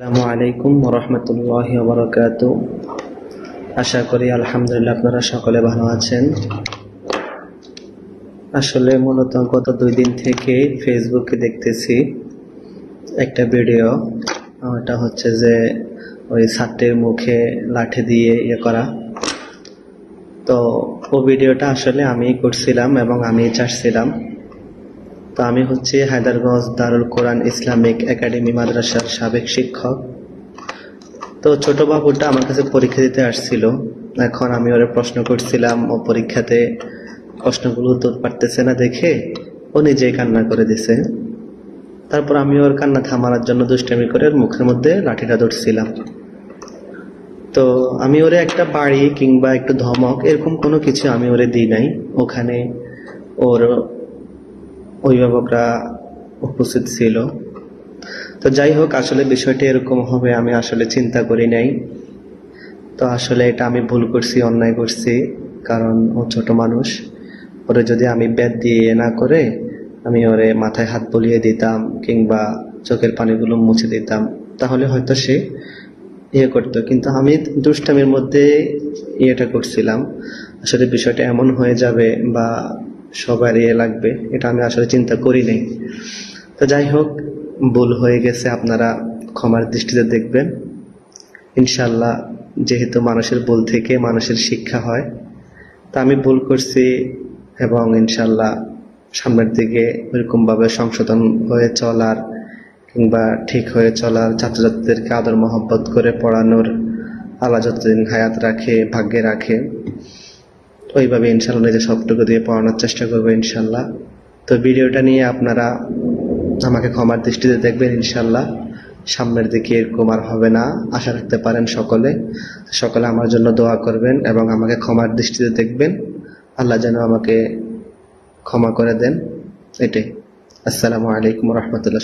আসসালামু আলাইকুম ওয়া রাহমাতুল্লাহি ওয়া বারাকাতুহু। আশা করি আলহামদুলিল্লাহ আপনারা সকলে ভালো আছেন। আসলে মূলত গত 2 দিন থেকে ফেসবুকে দেখতেছি একটা ভিডিও। ওটা হচ্ছে যে ওই ছাত্রের মুখে লাঠি দিয়ে করা। তো ওই ভিডিওটা আসলে আমিই করছিলাম এবং আমিই চাচ্ছিলাম। তো আমি হচ্ছে হায়দারগঞ্জ দারুল কোরআন ইসলামিক একাডেমি মাদ্রাসার সাবেক শিক্ষক। তো ছোট বাবুটা আমার কাছে পরীক্ষা দিতে আসছিল। এখন আমি ওরে প্রশ্ন করছিলাম, ও পরীক্ষাতে প্রশ্নগুলো উত্তর পারতেছে না দেখে ও নিজেই কান্না করে দিছে। তারপর আমি ওর কান্না থামানোর জন্য দুষ্টামি করে ওর মুখের মধ্যে লাঠিটা ধরছিলাম। তো আমি ওরে একটা বাড়ি কিংবা একটু ধমক এরকম কোনো কিছু আমি ওরে দিই নাই। ওখানে ওর অভিভাবকরা উপস্থিত ছিল। তো যাই হোক, আসলে বিষয়টা এরকম হবে আমি আসলে চিন্তা করি নাই। তো আসলে এটা আমি ভুল করছি, অন্যায় করছি, কারণ ও ছোট মানুষ। ওরে যদি আমি ব্যাট দিয়ে না করে আমি ওরে মাথায় হাত বুলিয়ে দিতাম কিংবা চোখের পানিগুলো মুছে দিতাম, তাহলে হয়তো সে করতো। কিন্তু আমি দুষ্টামির মধ্যে এটা করছিলাম। আসলে বিষয়টা এমন হয়ে যাবে বা সবার লাগবে, এটা আমি আসলে চিন্তা করি নাই। তো যাই হোক, ভুল হয়ে গেছে, আপনারা ক্ষমার দৃষ্টিতে দেখবেন ইনশাল্লাহ। যেহেতু মানুষের ভুল থেকে মানুষের শিক্ষা হয়, তা আমি ভুল করছি এবং ইনশাল্লাহ সামনের দিকে ওইরকমভাবে সংশোধন হয়ে চলার কিংবা ঠিক হয়ে চলার, ছাত্রছাত্রীদেরকে আদর মহব্বত করে পড়ানোর আল্লাহ যতদিন হায়াত রাখে, ভাগ্যে রাখে, ওইভাবে ইনশাল্লাহ নিজের সবটুকু দিয়ে পড়ানোর চেষ্টা করবো ইনশাল্লাহ। তো ভিডিওটা নিয়ে আপনারা আমাকে ক্ষমার দৃষ্টিতে দেখবেন ইনশাল্লাহ। সামনের দিকে এরকম আর হবে না, আশা রাখতে পারেন সকলে। সকলে আমার জন্য দোয়া করবেন এবং আমাকে ক্ষমার দৃষ্টিতে দেখবেন। আল্লাহ যেন আমাকে ক্ষমা করে দেন, এটাই। আসসালামু আলাইকুম ওয়া রাহমাতুল্লাহ।